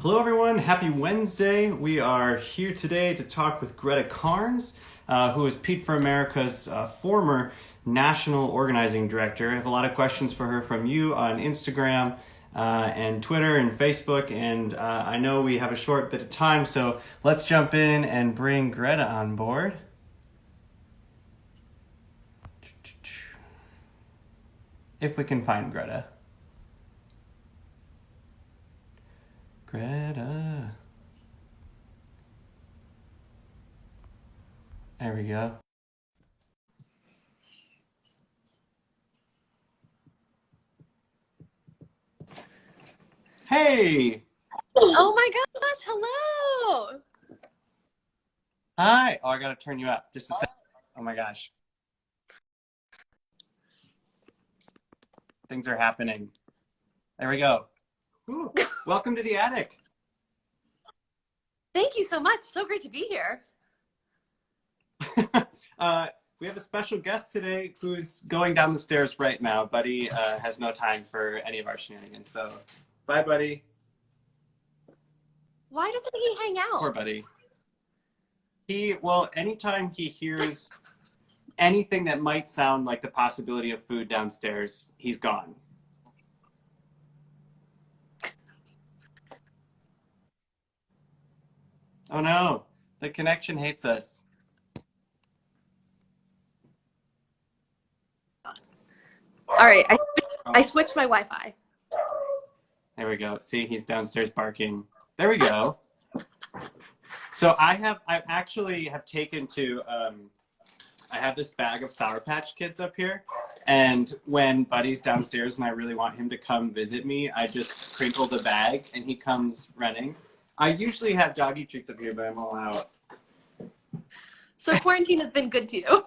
Hello everyone, happy Wednesday. We are here today to talk with Greta Carnes, who is Pete for America's former national organizing director. I have a lot of questions for her from you on Instagram and Twitter and Facebook, and I know we have a short bit of time, so let's jump in and bring Greta on board. If we can find Greta. Greta. There we go. Hey! Oh my gosh, hello! Hi! Oh, I gotta turn you up. Just a second. Oh my gosh. Things are happening. There we go. Ooh, welcome to the attic. Thank you so much. So great to be here. We have a special guest today who's going down the stairs right now. Buddy has no time for any of our shenanigans, so bye, Buddy. Why doesn't he hang out? Poor Buddy. Well, anytime he hears anything that might sound like the possibility of food downstairs, he's gone. Oh no, the connection hates us. All right, I switched my Wi-Fi. There we go. See, he's downstairs barking. There we go. So I actually have taken to, I have this bag of Sour Patch Kids up here. And when Buddy's downstairs and I really want him to come visit me, I just crinkle the bag and he comes running. I usually have doggy treats up here, but I'm all out. So quarantine has been good to you.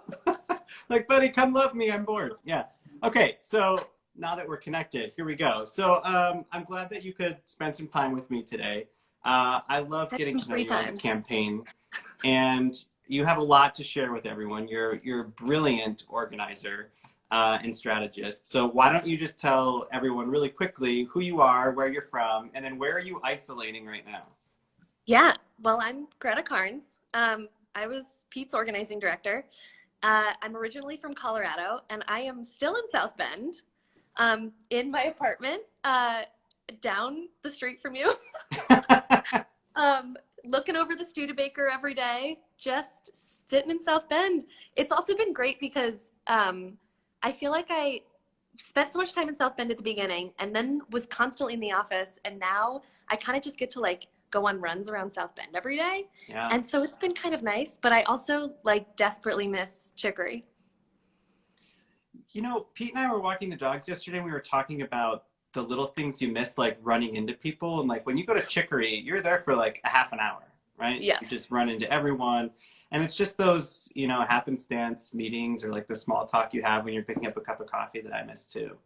Like, Buddy, come love me. I'm bored. Yeah. Okay, so now that we're connected, here we go. So I'm glad that you could spend some time with me today. I love getting to know you on the campaign, and you have a lot to share with everyone. You're a brilliant organizer and strategist. So why don't you just tell everyone really quickly who you are, where you're from, and then where are you isolating right now? Yeah, well, I'm Greta Carnes. I was Pete's organizing director. I'm originally from Colorado, and I am still in South Bend, in my apartment, down the street from you. Looking over the Studebaker every day, just sitting in South Bend. It's also been great because I feel like I spent so much time in South Bend at the beginning and then was constantly in the office, and now I kind of just get to like go on runs around South Bend every day. Yeah. And so it's been kind of nice, but I also like desperately miss Chicory. You know, Pete and I were walking the dogs yesterday, and we were talking about the little things you miss, like running into people. And like when you go to Chicory, you're there for like a half an hour, right? Yeah. You just run into everyone. And it's just those, you know, happenstance meetings or like the small talk you have when you're picking up a cup of coffee that I miss too.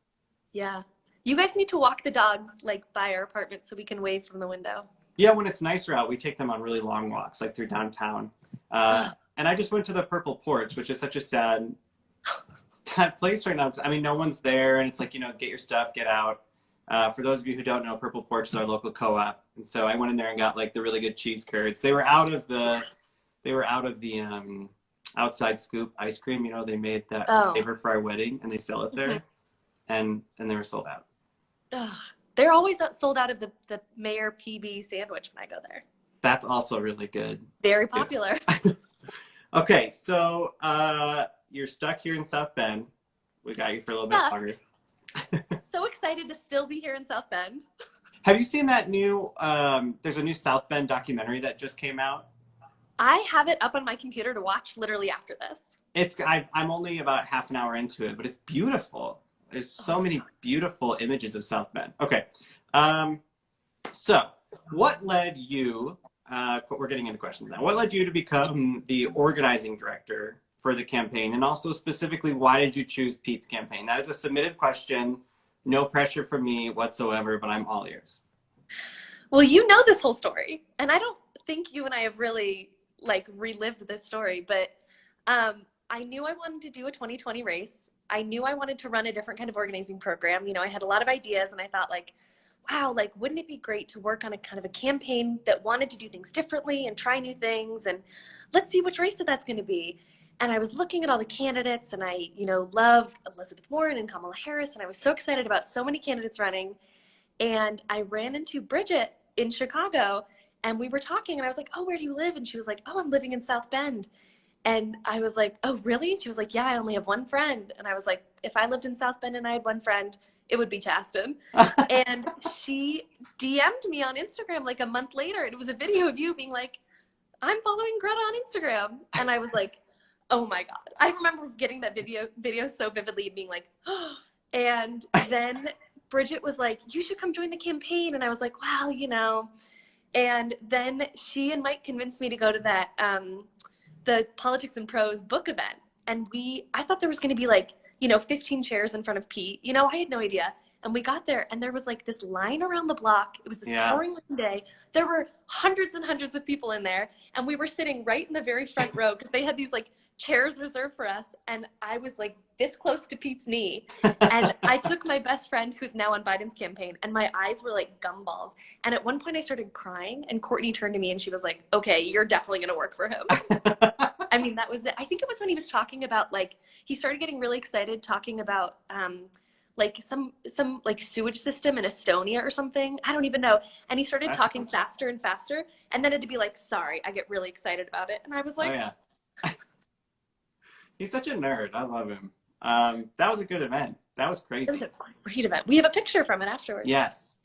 Yeah. You guys need to walk the dogs like by our apartment so we can wave from the window. Yeah, when it's nicer out, we take them on really long walks, like through downtown. And I just went to the Purple Porch, which is such a sad place right now. I mean, no one's there, and it's like, you know, get your stuff, get out. For those of you who don't know, Purple Porch is our local co-op, and so I went in there and got like the really good cheese curds. They were out of the Outside Scoop ice cream. You know, they made that flavor for our wedding, and they sell it there, and they were sold out. They're always sold out of the Mayor PB sandwich when I go there. That's also really good. Very popular. Okay, so you're stuck here in South Bend. We got you for a little bit longer. So excited to still be here in South Bend. Have you seen that new, there's a new South Bend documentary that just came out? I have it up on my computer to watch literally after this. I'm only about half an hour into it, but it's beautiful. There's so many beautiful images of South Bend. Okay, so what led you, we're getting into questions now. What led you to become the organizing director for the campaign? And also specifically, why did you choose Pete's campaign? That is a submitted question. No pressure from me whatsoever, but I'm all ears. Well, you know this whole story, and I don't think you and I have really like relived this story, but I knew I wanted to do a 2020 race. I knew I wanted to run a different kind of organizing program. You know, I had a lot of ideas, and I thought like, wow, like, wouldn't it be great to work on a kind of a campaign that wanted to do things differently and try new things, and let's see which race that's going to be. And I was looking at all the candidates, and I, loved Elizabeth Warren and Kamala Harris, and I was so excited about so many candidates running. And I ran into Bridget in Chicago, and we were talking, and I was like, oh, where do you live? And she was like, oh, I'm living in South Bend. And I was like, oh, really? She was like, yeah, I only have one friend. And I was like, if I lived in South Bend and I had one friend, it would be Chasten. And she DM'd me on Instagram like a month later. And it was a video of you being like, I'm following Greta on Instagram. And I was like, oh my God. I remember getting that video so vividly and being like, oh. And then Bridget was like, you should come join the campaign. And I was like, well, And then she and Mike convinced me to go to that, the Politics and Prose book event. And I thought there was going to be like, 15 chairs in front of Pete. I had no idea. And we got there, and there was like this line around the block. It was this pouring rain day. There were hundreds and hundreds of people in there. And we were sitting right in the very front row because they had these like chairs reserved for us. And I was like this close to Pete's knee. And I took my best friend, who's now on Biden's campaign, and my eyes were like gumballs. And at one point I started crying, and Courtney turned to me and she was like, okay, you're definitely going to work for him. I mean, that was it. I think it was when he was talking about, like, he started getting really excited talking about like some like sewage system in Estonia or something. I don't even know. And he started talking faster and faster, and then it had to be like, sorry, I get really excited about it. And I was like, oh yeah. He's such a nerd. I love him. That was a good event. That was crazy. It was a great event. We have a picture from it afterwards. Yes.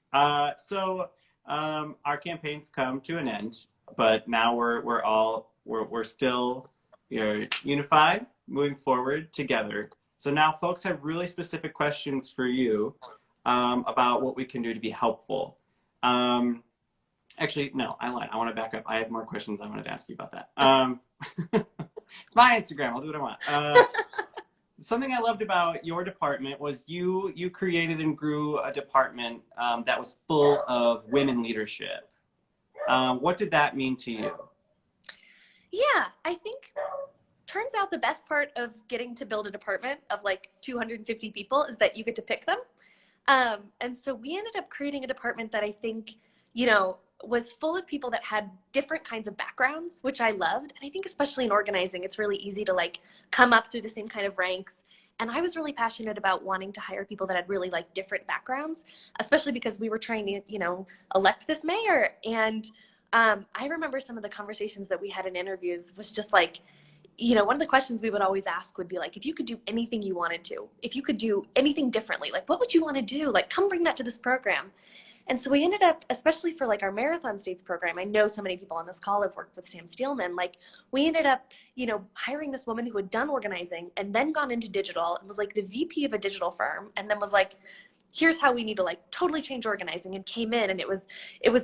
So our campaigns come to an end, but now we're still unified, moving forward together. So now folks have really specific questions for you about what we can do to be helpful. Actually, no, I lied. I want to back up. I have more questions I wanted to ask you about that. It's my Instagram. I'll do what I want. Something I loved about your department was you created and grew a department that was full of women leadership. What did that mean to you? Yeah, I think turns out the best part of getting to build a department of like 250 people is that you get to pick them. And so we ended up creating a department that I think, was full of people that had different kinds of backgrounds, which I loved. And I think especially in organizing, it's really easy to like come up through the same kind of ranks. And I was really passionate about wanting to hire people that had really like different backgrounds, especially because we were trying to, elect this mayor. And I remember some of the conversations that we had in interviews was just like, one of the questions we would always ask would be like, if you could do anything you wanted to, if you could do anything differently, like, what would you want to do? Like, come bring that to this program. And so we ended up, especially for like our Marathon States program, I know so many people on this call have worked with Sam Steelman, like we ended up, hiring this woman who had done organizing and then gone into digital and was like the VP of a digital firm, and then was like, here's how we need to like totally change organizing, and came in, and it was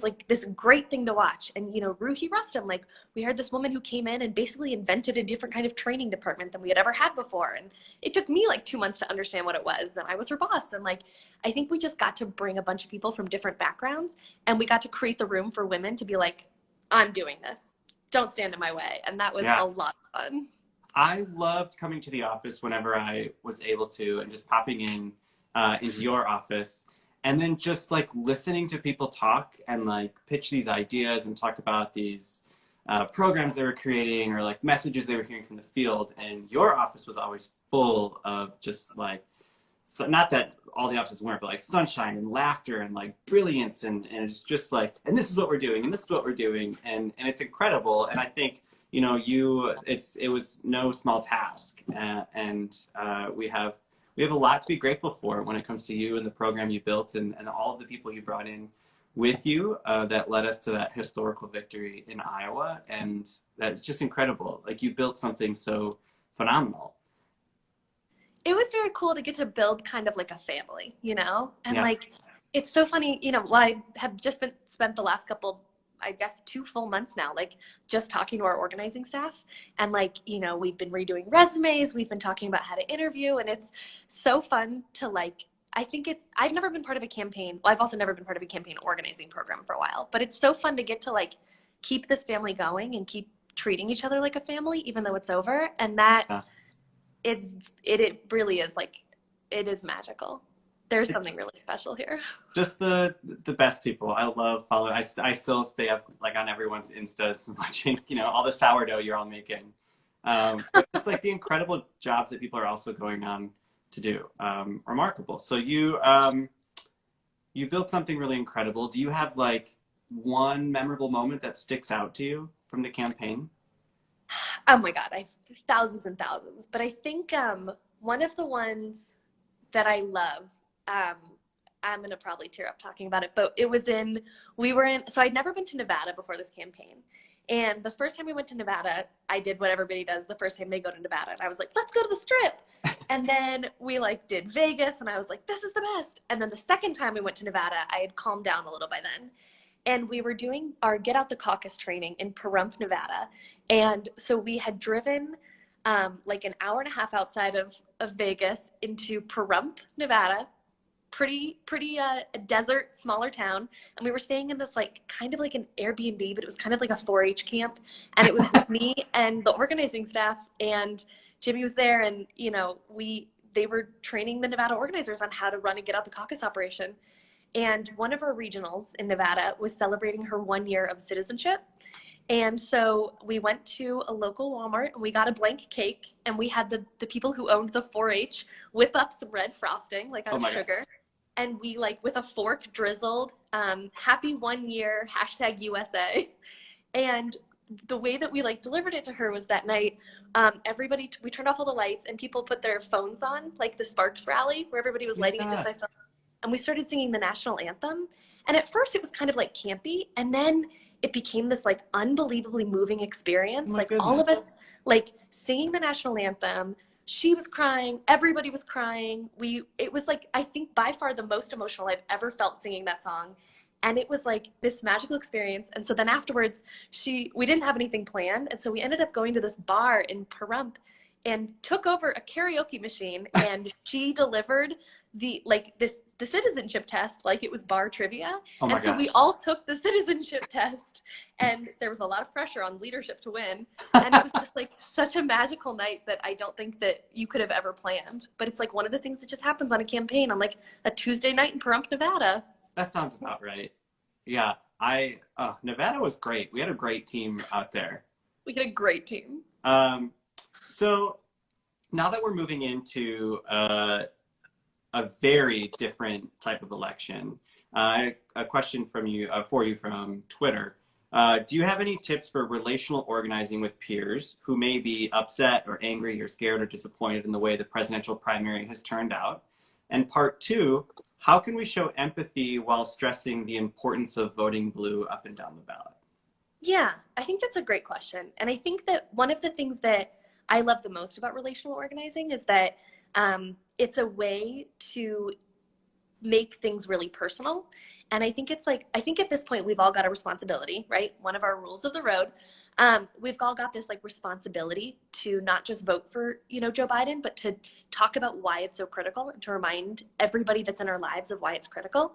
like this great thing to watch. And Ruhi Rustam, like we heard this woman who came in and basically invented a different kind of training department than we had ever had before, and it took me like 2 months to understand what it was, and I was her boss. And like I think we just got to bring a bunch of people from different backgrounds, and we got to create the room for women to be like, I'm doing this, don't stand in my way. And that was a lot of fun. I loved coming to the office whenever I was able to, and just popping in into your office, and then just like listening to people talk and like pitch these ideas and talk about these programs they were creating, or like messages they were hearing from the field. And your office was always full of just like, so not that all the offices weren't, but like sunshine and laughter and like brilliance, and it's just like, and this is what we're doing, and this is what we're doing, and it's incredible. And I think it was no small task, and we have a lot to be grateful for when it comes to you and the program you built, and all of the people you brought in with you that led us to that historical victory in Iowa. And that's just incredible. Like, you built something so phenomenal. It was very cool to get to build kind of like a family, and like, it's so funny, well, I have just spent the last couple, I guess 2 full months now, like just talking to our organizing staff, and like, we've been redoing resumes, we've been talking about how to interview, and it's so fun to like, I've never been part of a campaign. Well, I've also never been part of a campaign organizing program for a while, but it's so fun to get to like keep this family going and keep treating each other like a family, even though it's over. And that it really is like, it is magical. There's something really special here. Just the best people. I love following. I still stay up like on everyone's Instas watching, you know, all the sourdough you're all making. But just like the incredible jobs that people are also going on to do. Remarkable. So you built something really incredible. Do you have like one memorable moment that sticks out to you from the campaign? Oh my God, I've thousands and thousands. But I think one of the ones that I love, I'm gonna probably tear up talking about it, but so I'd never been to Nevada before this campaign. And the first time we went to Nevada, I did what everybody does the first time they go to Nevada. And I was like, let's go to the Strip. And then we like did Vegas and I was like, this is the best. And then the second time we went to Nevada, I had calmed down a little by then. And we were doing our Get Out the Caucus training in Pahrump, Nevada. And so we had driven like an hour and a half outside of Vegas into Pahrump, Nevada, pretty desert, smaller town. And we were staying in this like kind of like an Airbnb, but it was kind of like a 4-H camp. And it was with me and the organizing staff, and Jimmy was there, and you know, they were training the Nevada organizers on how to run and Get Out the Caucus operation. And one of our regionals in Nevada was celebrating her 1 year of citizenship. And so we went to a local Walmart and we got a blank cake, and we had the people who owned the 4-H whip up some red frosting, like on sugar. God. And we like with a fork drizzled, happy 1 year, #USA. And the way that we like delivered it to her was that night, we turned off all the lights and people put their phones on, like the Sparks rally where everybody was lighting it just by phone. And we started singing the national anthem. And at first it was kind of like campy, and then it became this like unbelievably moving experience. Oh, like goodness. All of us like singing the national anthem. She was crying, everybody was crying. It was like, I think by far the most emotional I've ever felt singing that song. And it was like this magical experience. And so then afterwards, we didn't have anything planned. And so we ended up going to this bar in Pahrump and took over a karaoke machine, and she delivered the citizenship test like it was bar trivia. Oh my and so gosh. We all took the citizenship test, and there was a lot of pressure on leadership to win. And it was just like such a magical night that I don't think that you could have ever planned. But it's like one of the things that just happens on a campaign on like a Tuesday night in Pahrump, Nevada. That sounds about right. Yeah, Nevada was great. We had a great team out there. We had a great team. So now that we're moving into a very different type of election, a question for you from Twitter. Do you have any tips for relational organizing with peers who may be upset or angry or scared or disappointed in the way the presidential primary has turned out? And part 2, how can we show empathy while stressing the importance of voting blue up and down the ballot? Yeah, I think that's a great question. And I think that one of the things that I love the most about relational organizing is that it's a way to make things really personal. And I think at this point, we've all got a responsibility, right? One of our rules of the road. We've all got this like responsibility to not just vote for, Joe Biden, but to talk about why it's so critical and to remind everybody that's in our lives of why it's critical.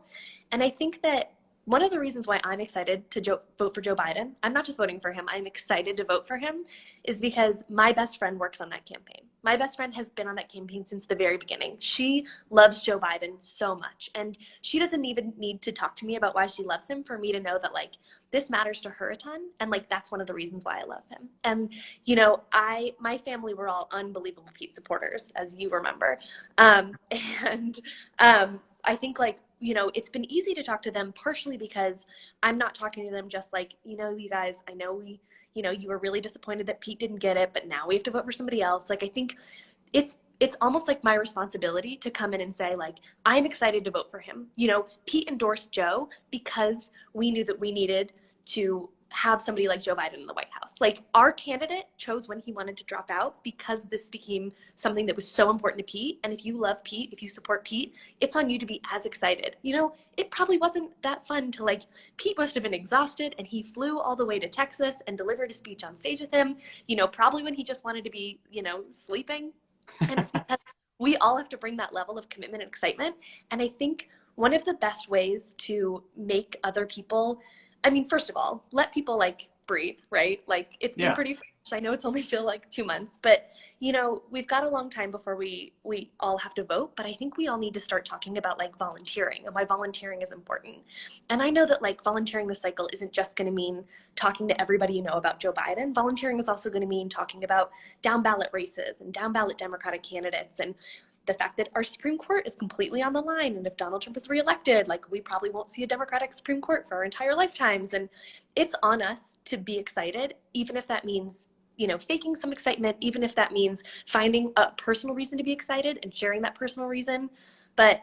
And I think that one of the reasons why I'm excited to vote for Joe Biden, I'm not just voting for him, I'm excited to vote for him, is because my best friend works on that campaign. My best friend has been on that campaign since the very beginning. She loves Joe Biden so much. And she doesn't even need to talk to me about why she loves him for me to know that like this matters to her a ton. And like that's one of the reasons why I love him. And my family were all unbelievable Pete supporters, as you remember. I think like, it's been easy to talk to them partially because I'm not talking to them just like, you guys, I know you were really disappointed that Pete didn't get it, but now we have to vote for somebody else. Like, I think it's almost like my responsibility to come in and say, like, I'm excited to vote for him. Pete endorsed Joe because we knew that we needed to have somebody like Joe Biden in the White House. Like, our candidate chose when he wanted to drop out because this became something that was so important to Pete. And if you love Pete, if you support Pete, it's on you to be as excited. It probably wasn't that fun to like, Pete must have been exhausted and he flew all the way to Texas and delivered a speech on stage with him, probably when he just wanted to be, sleeping. And it's because we all have to bring that level of commitment and excitement. And I think one of the best ways to make other people, first of all, let people like breathe, right? Like it's been pretty fresh. I know it's only feel like 2 months, but you know, we've got a long time before we all have to vote, but I think we all need to start talking about like volunteering and why volunteering is important. And I know that like volunteering this cycle isn't just going to mean talking to everybody you know about Joe Biden. Volunteering is also going to mean talking about down ballot races and down ballot Democratic candidates, and the fact that our Supreme Court is completely on the line. And if Donald Trump is reelected, like we probably won't see a Democratic Supreme Court for our entire lifetimes. And it's on us to be excited, even if that means, you know, faking some excitement, even if that means finding a personal reason to be excited and sharing that personal reason. But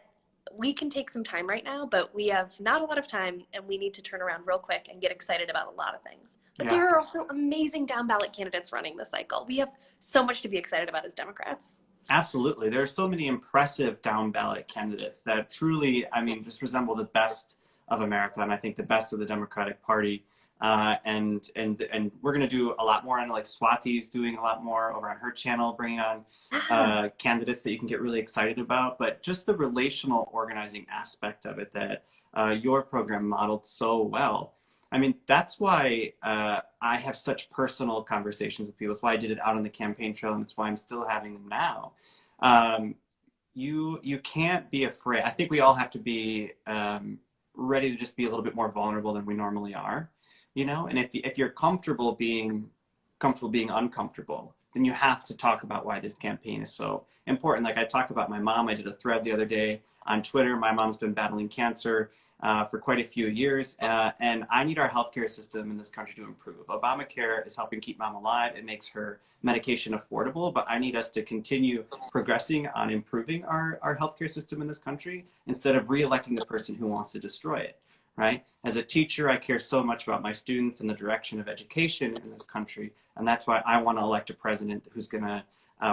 we can take some time right now, but we have not a lot of time, and we need to turn around real quick and get excited about a lot of things. But there are also amazing down ballot candidates running this cycle. We have so much to be excited about as Democrats. Absolutely. There are so many impressive down ballot candidates that truly, I mean, just resemble the best of America, and I think the best of the Democratic Party. And we're going to do a lot more. I know like Swati's doing a lot more over on her channel, bringing on candidates that you can get really excited about. But just the relational organizing aspect of it that your program modeled so well. I mean, that's why I have such personal conversations with people. It's why I did it out on the campaign trail, and it's why I'm still having them now. You can't be afraid. I think we all have to be ready to just be a little bit more vulnerable than we normally are, you know. And if you're comfortable being uncomfortable, then you have to talk about why this campaign is so important. Like I talk about my mom. I did a thread the other day on Twitter. My mom's been battling cancer for quite a few years, and I need our healthcare system in this country to improve. Obamacare is helping keep mom alive. It makes her medication affordable, but I need us to continue progressing on improving our healthcare system in this country instead of re-electing the person who wants to destroy it, right? As a teacher, I care so much about my students and the direction of education in this country, and that's why I want to elect a president who's going to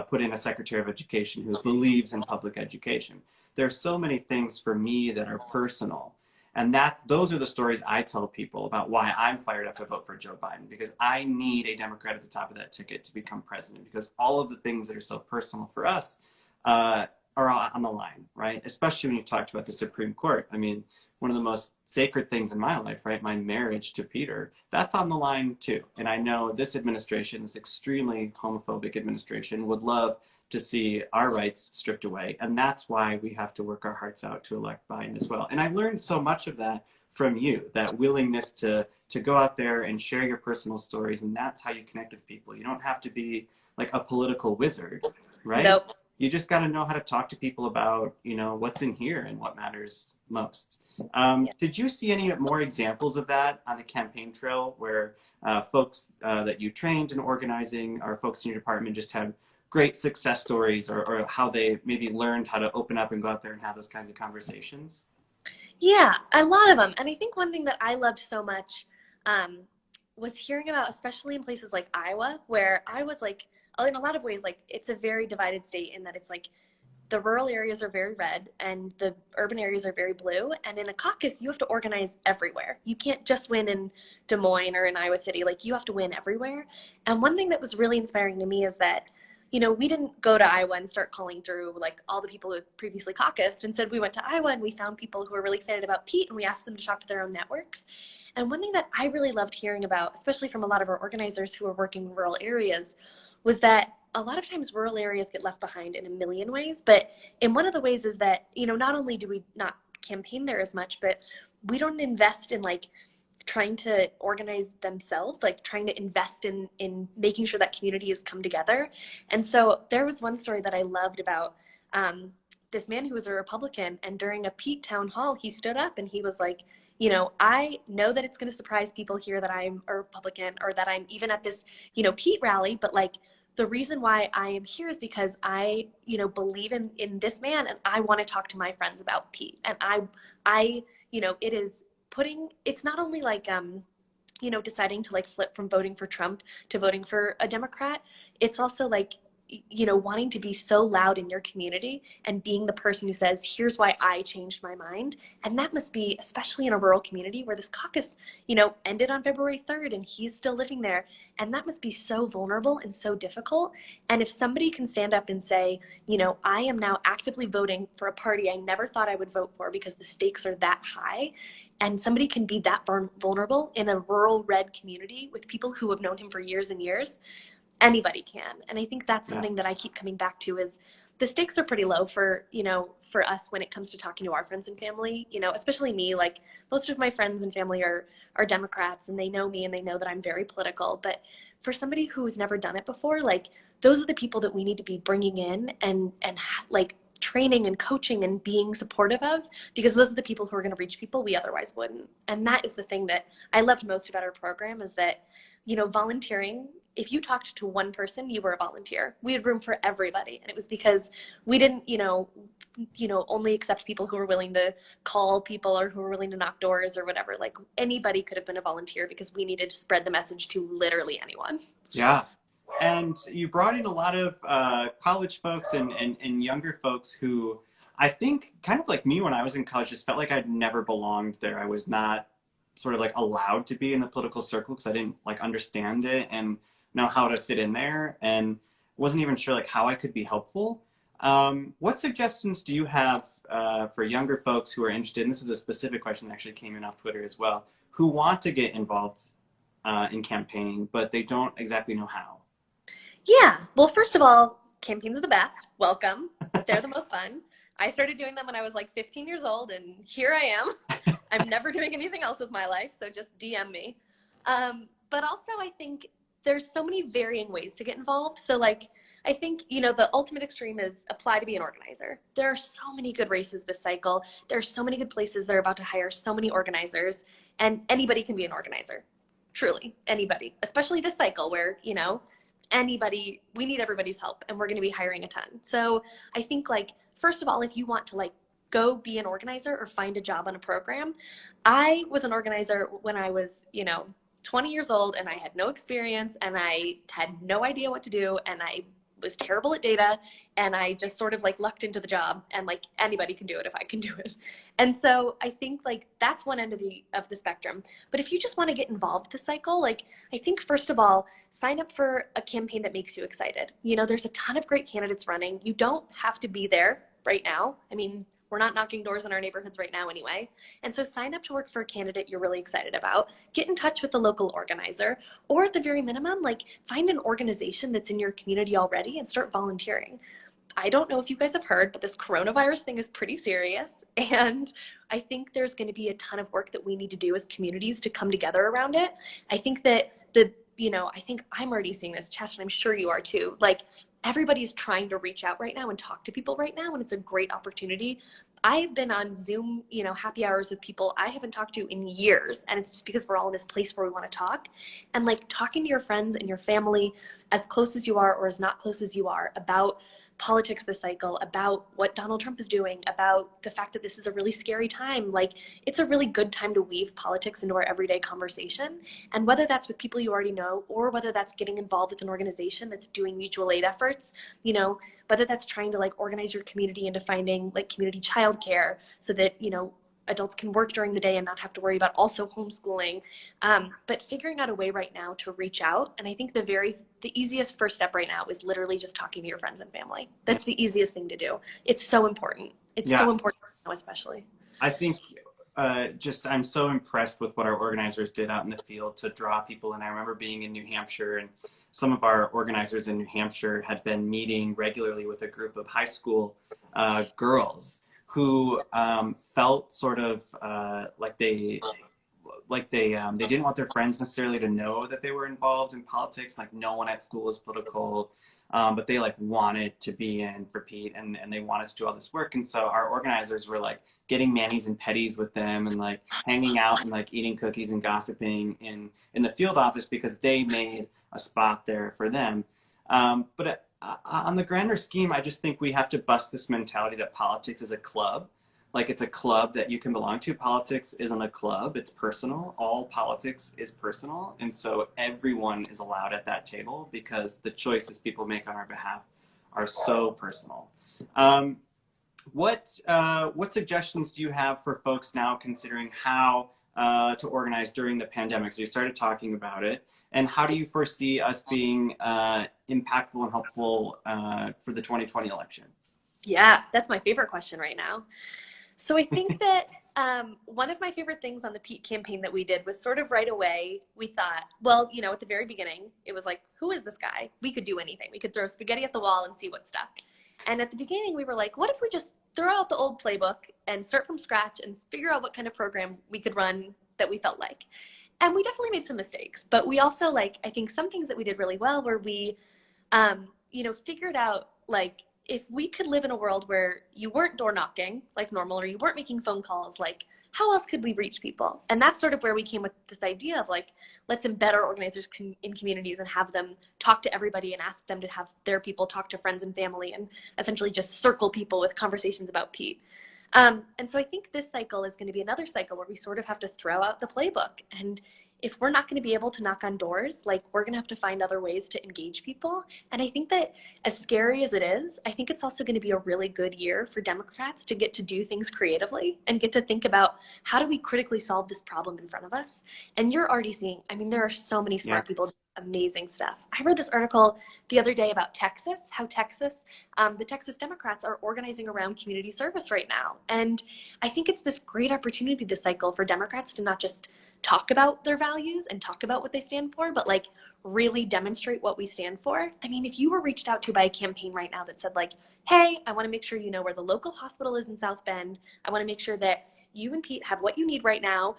put in a Secretary of Education who believes in public education. There are so many things for me that are personal. And those are the stories I tell people about why I'm fired up to vote for Joe Biden, because I need a Democrat at the top of that ticket to become president, because all of the things that are so personal for us are on the line, right? Especially when you talked about the Supreme Court. I mean, one of the most sacred things in my life, right? My marriage to Peter, that's on the line too. And I know this administration, this extremely homophobic administration, would love to see our rights stripped away. And that's why we have to work our hearts out to elect Biden as well. And I learned so much of that from you, that willingness to go out there and share your personal stories. And that's how you connect with people. You don't have to be like a political wizard, right? Nope. You just got to know how to talk to people about, you know, what's in here and what matters most. Did you see any more examples of that on the campaign trail where folks that you trained in organizing or folks in your department just had great success stories, or how they maybe learned how to open up and go out there and have those kinds of conversations? Yeah, a lot of them. And I think one thing that I loved so much was hearing about, especially in places like Iowa, where I was like, in a lot of ways, like it's a very divided state in that it's like the rural areas are very red and the urban areas are very blue. And in a caucus, you have to organize everywhere. You can't just win in Des Moines or in Iowa City. Like you have to win everywhere. And one thing that was really inspiring to me is that, you know, we didn't go to Iowa and start calling through like all the people who had previously caucused. Instead, we went to Iowa and we found people who were really excited about Pete, and we asked them to talk to their own networks. And one thing that I really loved hearing about, especially from a lot of our organizers who are working in rural areas, was that a lot of times rural areas get left behind in a million ways. But in one of the ways is that, you know, not only do we not campaign there as much, but we don't invest in like trying to organize themselves, like trying to invest in making sure that communities come together. And so there was one story that I loved about this man who was a Republican, and during a Pete town hall, he stood up and he was like, you know, I know that it's going to surprise people here that I'm a Republican or that I'm even at this, you know, Pete rally, but like the reason why I am here is because I, you know, believe in this man, and I want to talk to my friends about Pete. And I, you know, it's not only like, you know, deciding to like flip from voting for Trump to voting for a Democrat. It's also like, you know, wanting to be so loud in your community and being the person who says, here's why I changed my mind. And that must be, especially in a rural community where this caucus, you know, ended on February 3rd and he's still living there. And that must be so vulnerable and so difficult. And if somebody can stand up and say, you know, I am now actively voting for a party I never thought I would vote for because the stakes are that high, and somebody can be that vulnerable in a rural red community with people who have known him for years and years, anybody can. And I think that's something that I keep coming back to is the stakes are pretty low for, you know, for us when it comes to talking to our friends and family, you know, especially me. Like most of my friends and family are Democrats, and they know me and they know that I'm very political. But for somebody who's never done it before, like those are the people that we need to be bringing in and like training and coaching and being supportive of, because those are the people who are going to reach people we otherwise wouldn't. And that is the thing that I loved most about our program, is that, you know, volunteering, if you talked to one person, you were a volunteer. We had room for everybody. And it was because we didn't, you know, only accept people who were willing to call people or who were willing to knock doors or whatever. Like anybody could have been a volunteer, because we needed to spread the message to literally anyone. Yeah. And you brought in a lot of college folks and younger folks who I think kind of like me when I was in college just felt like I'd never belonged there. I was not sort of like allowed to be in the political circle because I didn't like understand it and know how to fit in there, and wasn't even sure like how I could be helpful. What suggestions do you have for younger folks who are interested, and this is a specific question that actually came in off Twitter as well, who want to get involved in campaigning, but they don't exactly know how? Yeah. Well, first of all, campaigns are the best. Welcome. They're the most fun. I started doing them when I was like 15 years old, and here I am. I'm never doing anything else with my life, so just DM me. But also, I think there's so many varying ways to get involved. So like, I think, you know, the ultimate extreme is apply to be an organizer. There are so many good races this cycle. There are so many good places that are about to hire so many organizers, and anybody can be an organizer. Truly, anybody, especially this cycle where, you know, anybody, we need everybody's help, and we're going to be hiring a ton. So I think like, first of all, if you want to like go be an organizer or find a job on a program, I was an organizer when I was, you know, 20 years old, and I had no experience, and I had no idea what to do, and I was terrible at data, and I just sort of like lucked into the job, and like anybody can do it if I can do it. And so I think like that's one end of the spectrum. But if you just want to get involved this cycle, like I think first of all, sign up for a campaign that makes you excited. You know, there's a ton of great candidates running. You don't have to be there right now. I mean, we're not knocking doors in our neighborhoods right now anyway. And so sign up to work for a candidate you're really excited about. Get in touch with the local organizer, or at the very minimum, like find an organization that's in your community already and start volunteering. I don't know if you guys have heard, but this coronavirus thing is pretty serious. And I think there's going to be a ton of work that we need to do as communities to come together around it. I think that I think I'm already seeing this, Chasten, I'm sure you are too. Like everybody's trying to reach out right now and talk to people right now, and it's a great opportunity. I've been on Zoom, you know, happy hours with people I haven't talked to in years, and it's just because we're all in this place where we want to talk. And like talking to your friends and your family, as close as you are or as not close as you are, about politics this cycle, about what Donald Trump is doing, about the fact that this is a really scary time. Like it's a really good time to weave politics into our everyday conversation. And whether that's with people you already know, or whether that's getting involved with an organization that's doing mutual aid efforts, you know, whether that's trying to like organize your community into finding like community childcare so that, you know, adults can work during the day and not have to worry about also homeschooling. But figuring out a way right now to reach out. And I think the easiest first step right now is literally just talking to your friends and family. That's the easiest thing to do. It's so important. It's so important now, especially. I think I'm so impressed with what our organizers did out in the field to draw people. And I remember being in New Hampshire, and some of our organizers in New Hampshire had been meeting regularly with a group of high school girls who felt sort of like they didn't want their friends necessarily to know that they were involved in politics. Like no one at school was political, but they like wanted to be in for Pete, and they wanted to do all this work. And so our organizers were like getting manis and petties with them, and like hanging out and like eating cookies and gossiping in the field office because they made a spot there for them. But on the grander scheme, I just think we have to bust this mentality that politics is a club. Like it's a club that you can belong to. Politics isn't a club, it's personal. All politics is personal. And so everyone is allowed at that table because the choices people make on our behalf are so personal. What suggestions do you have for folks now considering how to organize during the pandemic? So you started talking about it. And how do you foresee us being impactful and helpful for the 2020 election? Yeah, that's my favorite question right now. So I think that One of my favorite things on the Pete campaign that we did was sort of right away, we thought, well, you know, at the very beginning, it was like, who is this guy? We could do anything. We could throw spaghetti at the wall and see what stuck. And at the beginning, we were like, what if we just throw out the old playbook and start from scratch and figure out what kind of program we could run that we felt like? And we definitely made some mistakes, but we also, like, I think some things that we did really well were we, you know, figured out, like, if we could live in a world where you weren't door knocking like normal, or you weren't making phone calls, like, how else could we reach people? And that's sort of where we came with this idea of, like, let's embed our organizers in communities and have them talk to everybody and ask them to have their people talk to friends and family and essentially just circle people with conversations about Pete. And so I think this cycle is going to be another cycle where we sort of have to throw out the playbook. And if we're not going to be able to knock on doors, like, we're going to have to find other ways to engage people. And I think that, as scary as it is, I think it's also going to be a really good year for Democrats to get to do things creatively and get to think about, how do we critically solve this problem in front of us? And you're already seeing, I mean, there are so many smart people doing amazing stuff. I read this article the other day about Texas, how Texas, the Texas Democrats are organizing around community service right now. And I think it's this great opportunity this cycle for Democrats to not just talk about their values and talk about what they stand for, but, like, really demonstrate what we stand for. I mean, if you were reached out to by a campaign right now that said, like, hey, I want to make sure you know where the local hospital is in South Bend. I want to make sure that you and Pete have what you need right now.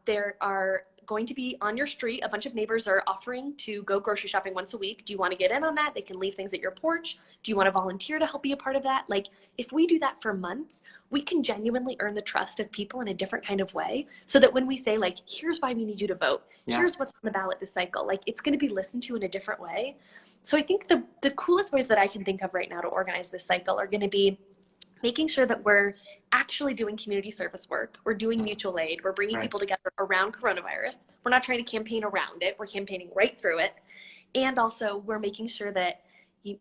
There are going to be on your street, a bunch of neighbors are offering to go grocery shopping once a week. Do you want to get in on that? They can leave things at your porch. Do you want to volunteer to help be a part of that? Like, if we do that for months, we can genuinely earn the trust of people in a different kind of way, so that when we say, like, here's why we need you to vote, here's what's on the ballot this cycle, like, it's going to be listened to in a different way. So I think the coolest ways that I can think of right now to organize this cycle are going to be making sure that we're actually doing community service work, we're doing mutual aid, we're bringing people together around coronavirus. We're not trying to campaign around it, we're campaigning right through it. And also, we're making sure that, you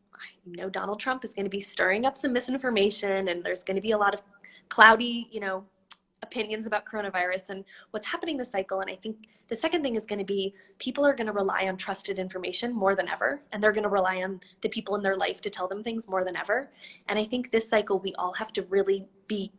know, Donald Trump is going to be stirring up some misinformation, and there's going to be a lot of cloudy, you know, opinions about coronavirus and what's happening this cycle. And I think the second thing is going to be, people are going to rely on trusted information more than ever, and they're going to rely on the people in their life to tell them things more than ever. And I think this cycle, we all have to really be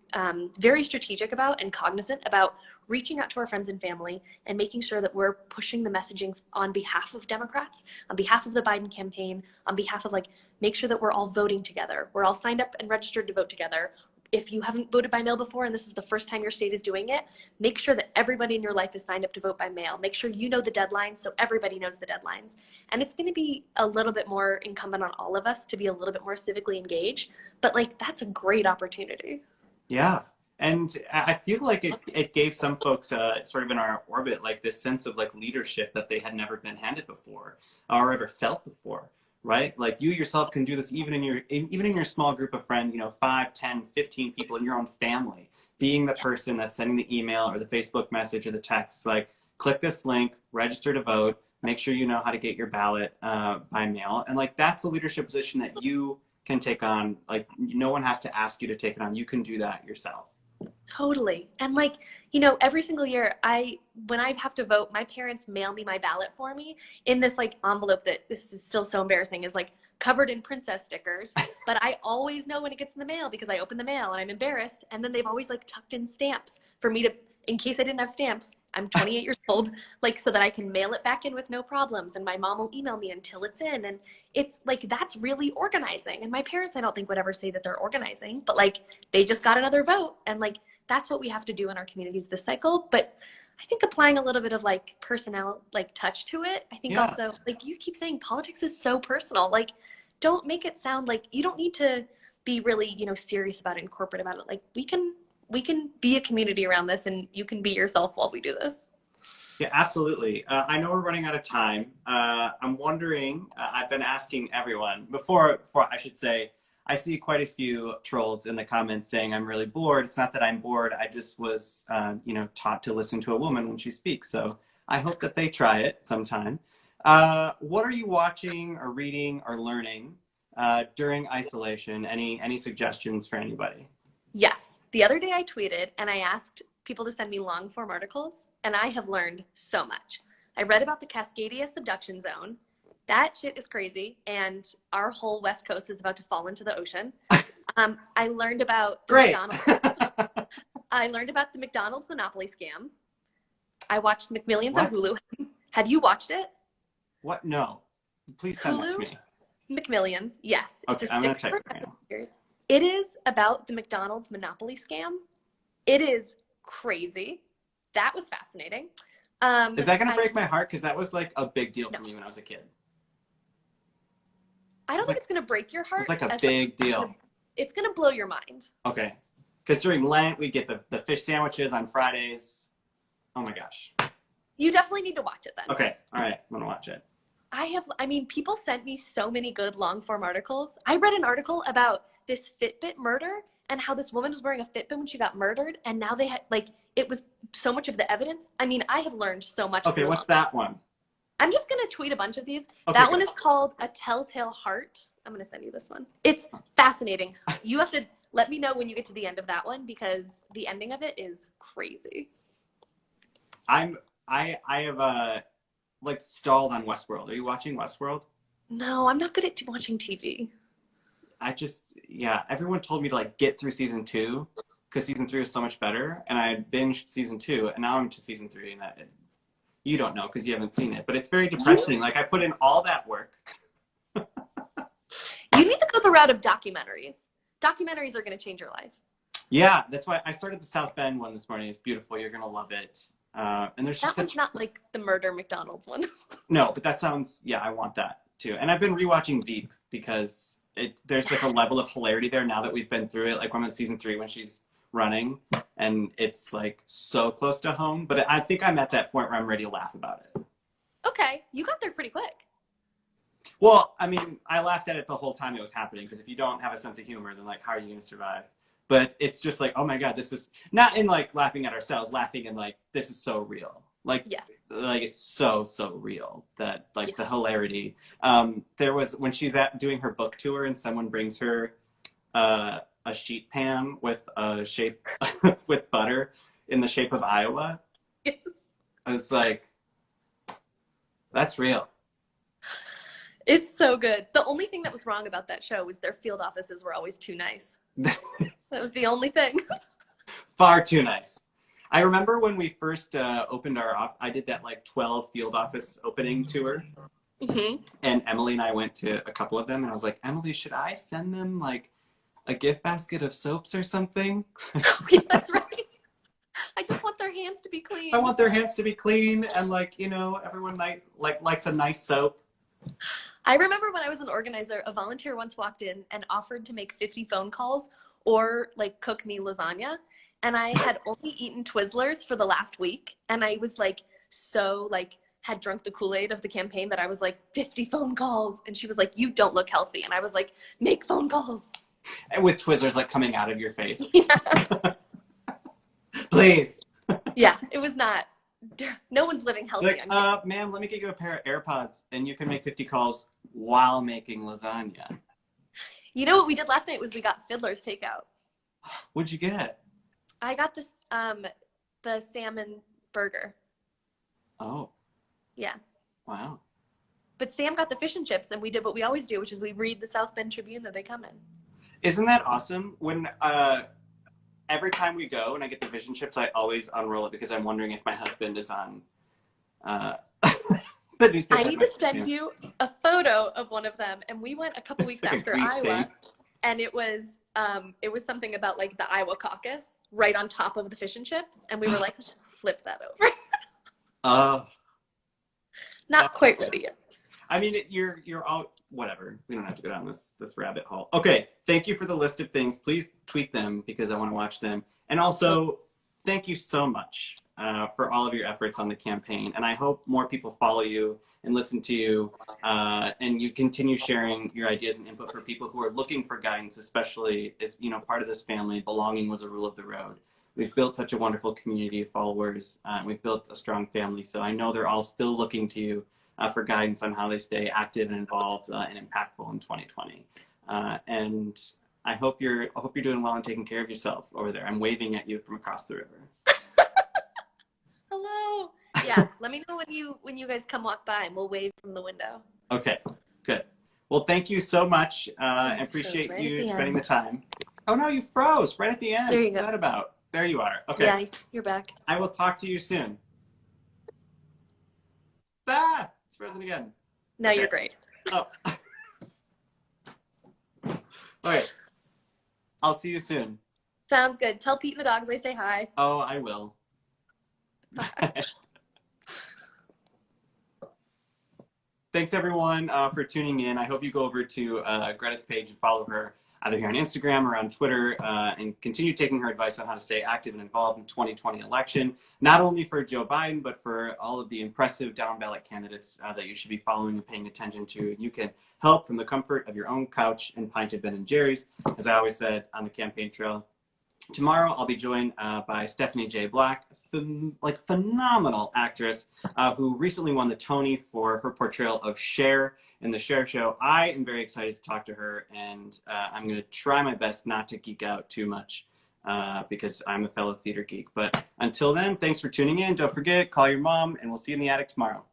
very strategic about and cognizant about reaching out to our friends and family and making sure that we're pushing the messaging on behalf of Democrats, on behalf of the Biden campaign, on behalf of, like, make sure that we're all voting together. We're all signed up and registered to vote together. If you haven't voted by mail before and this is the first time your state is doing it, make sure that everybody in your life is signed up to vote by mail. Make sure you know the deadlines so everybody knows the deadlines. And it's going to be a little bit more incumbent on all of us to be a little bit more civically engaged. But, like, that's a great opportunity. Yeah. And I feel like it gave some folks sort of in our orbit, like, this sense of, like, leadership that they had never been handed before or ever felt before. Right? Like, you yourself can do this even in your small group of friends, you know, 5, 10, 15 people in your own family, being the person that's sending the email or the Facebook message or the text, like, click this link, register to vote, make sure you know how to get your ballot by mail. And, like, that's a leadership position that you can take on. Like, no one has to ask you to take it on. You can do that yourself. Totally. And, like, you know, every single year, when I have to vote, my parents mail me my ballot for me in this, like, envelope that, this is still so embarrassing, is, like, covered in princess stickers. But I always know when it gets in the mail because I open the mail and I'm embarrassed. And then they've always, like, tucked in stamps for me to, in case I didn't have stamps, I'm 28 years old, like, so that I can mail it back in with no problems. And my mom will email me until it's in. And it's, like, that's really organizing. And my parents, I don't think, would ever say that they're organizing, but, like, they just got another vote. And, like, that's what we have to do in our communities this cycle. But I think applying a little bit of, like, personnel, like, touch to it. I think also, like, you keep saying politics is so personal. Like, don't make it sound like you don't need to be really, you know, serious about it and corporate about it. Like, we can be a community around this, and you can be yourself while we do this. Yeah, absolutely. I know we're running out of time. I'm wondering, I've been asking everyone before I should say, I see quite a few trolls in the comments saying I'm really bored. It's not that I'm bored. I just was, you know, taught to listen to a woman when she speaks. So I hope that they try it sometime. What are you watching or reading or learning during isolation? Any suggestions for anybody? Yes. The other day I tweeted and I asked people to send me long form articles, and I have learned so much. I read about the Cascadia subduction zone. That shit is crazy, and our whole West Coast is about to fall into the ocean. I learned about the Great. I learned about the McDonald's Monopoly scam. I watched McMillions on What? Hulu. Have you watched it? What? No. Please send that to Hulu me. McMillions. Yes. Okay, I'm going to check it right now. It is about the McDonald's Monopoly scam. It is crazy. That was fascinating. Is that going to break my heart? Because that was like a big deal for me when I was a kid. I don't think it's going to break your heart. It's like a big deal. It's going to blow your mind. Okay. Because during Lent, we get the fish sandwiches on Fridays. Oh my gosh. You definitely need to watch it then. Okay. All right. I'm going to watch it. I mean, people sent me so many good long form articles. I read an article about this Fitbit murder and how this woman was wearing a Fitbit when she got murdered. And now they had, like, it was so much of the evidence. I mean, I have learned so much. Okay. What's that one? I'm just going to tweet a bunch of these. Okay, that one is called A Telltale Heart. I'm going to send you this one. It's fascinating. You have to let me know when you get to the end of that one because the ending of it is crazy. I have like stalled on Westworld. Are you watching Westworld? No, I'm not good at watching TV. Everyone told me to like get through season 2 because season 3 is so much better, and I binged season 2, and now I'm to season 3, and you don't know because you haven't seen it, but it's very depressing. Like I put in all that work. You need to go the route of documentaries. Documentaries are going to change your life. Yeah, that's why I started the South Bend one this morning. It's beautiful. You're going to love it. And there's just that one's not like the murder McDonald's one. No, but that sounds, I want that too. And I've been rewatching Veep because there's like a level of hilarity there now that we've been through it. Like I'm in season 3 when she's running and it's like so close to home. But I think I'm at that point where I'm ready to laugh about it. Okay, you got there pretty quick. Well, I mean, I laughed at it the whole time it was happening because if you don't have a sense of humor, then like, how are you going to survive? But it's just like, oh my God, this is not in like laughing at ourselves, laughing in like, this is so real. Like, yes. Like it's so real that like the hilarity. There was when she's doing her book tour and someone brings her a sheet pan with a shape with butter in the shape of Iowa. Yes. I was like, that's real. It's so good. The only thing that was wrong about that show was their field offices were always too nice. That was the only thing. Far too nice. I remember when we first opened I did that like 12 field office opening tour. Mm-hmm. And Emily and I went to a couple of them and I was like, Emily, should I send them like a gift basket of soaps or something? Yeah, that's right. I just want their hands to be clean. I want their hands to be clean and like, everyone likes a nice soap. I remember when I was an organizer, a volunteer once walked in and offered to make 50 phone calls or like cook me lasagna. And I had only eaten Twizzlers for the last week. And I was like, had drunk the Kool-Aid of the campaign that I was like, 50 phone calls. And she was like, you don't look healthy. And I was like, make phone calls. And with Twizzlers like coming out of your face. Yeah. Please. Yeah, it was not. No one's living healthy. Like, ma'am, let me get you a pair of AirPods and you can make 50 calls while making lasagna. You know what we did last night was we got Fiddler's takeout. What'd you get? I got this, the salmon burger. Oh. Yeah. Wow. But Sam got the fish and chips, and we did what we always do, which is we read the South Bend Tribune that they come in. Isn't that awesome? When every time we go and I get the fish and chips, I always unroll it because I'm wondering if my husband is on the newspaper. I need to send you a photo of one of them, and we went a couple weeks like after Iowa, and it was something about like the Iowa caucus right on top of the fish and chips, and we were like, let's just flip that over. Not quite ready yet. I mean, you're all whatever. We don't have to go down this rabbit hole. Okay, thank you for the list of things. Please tweet them because I want to watch them. And also, thank you so much for all of your efforts on the campaign. And I hope more people follow you and listen to you, and you continue sharing your ideas and input for people who are looking for guidance, especially as part of this family. Belonging was a rule of the road. We've built such a wonderful community of followers. We've built a strong family. So I know they're all still looking to you for guidance on how they stay active and involved and impactful in 2020. And I hope you're doing well and taking care of yourself over there. I'm waving at you from across the river. Hello. Yeah, let me know when you guys come walk by and we'll wave from the window. Okay, good. Well, thank you so much. I appreciate you spending the time. Oh no, you froze right at the end. There you go. What's that about? There you are. Okay. Yeah, you're back. I will talk to you soon. Ah, it's frozen again. No, Okay. you're great. Oh. All right. I'll see you soon. Sounds good. Tell Pete and the dogs I say hi. Oh, I will. Thanks everyone for tuning in. I hope you go over to Greta's page and follow her either here on Instagram or on Twitter and continue taking her advice on how to stay active and involved in 2020 election, not only for Joe Biden, but for all of the impressive down ballot candidates that you should be following and paying attention to. You can help from the comfort of your own couch and pint of Ben & Jerry's, as I always said on the campaign trail. Tomorrow, I'll be joined by Stephanie J. Black, phenomenal actress who recently won the Tony for her portrayal of Cher in the Cher Show. I am very excited to talk to her, and I'm going to try my best not to geek out too much because I'm a fellow theater geek. But until then, thanks for tuning in. Don't forget, call your mom, and we'll see you in the attic tomorrow.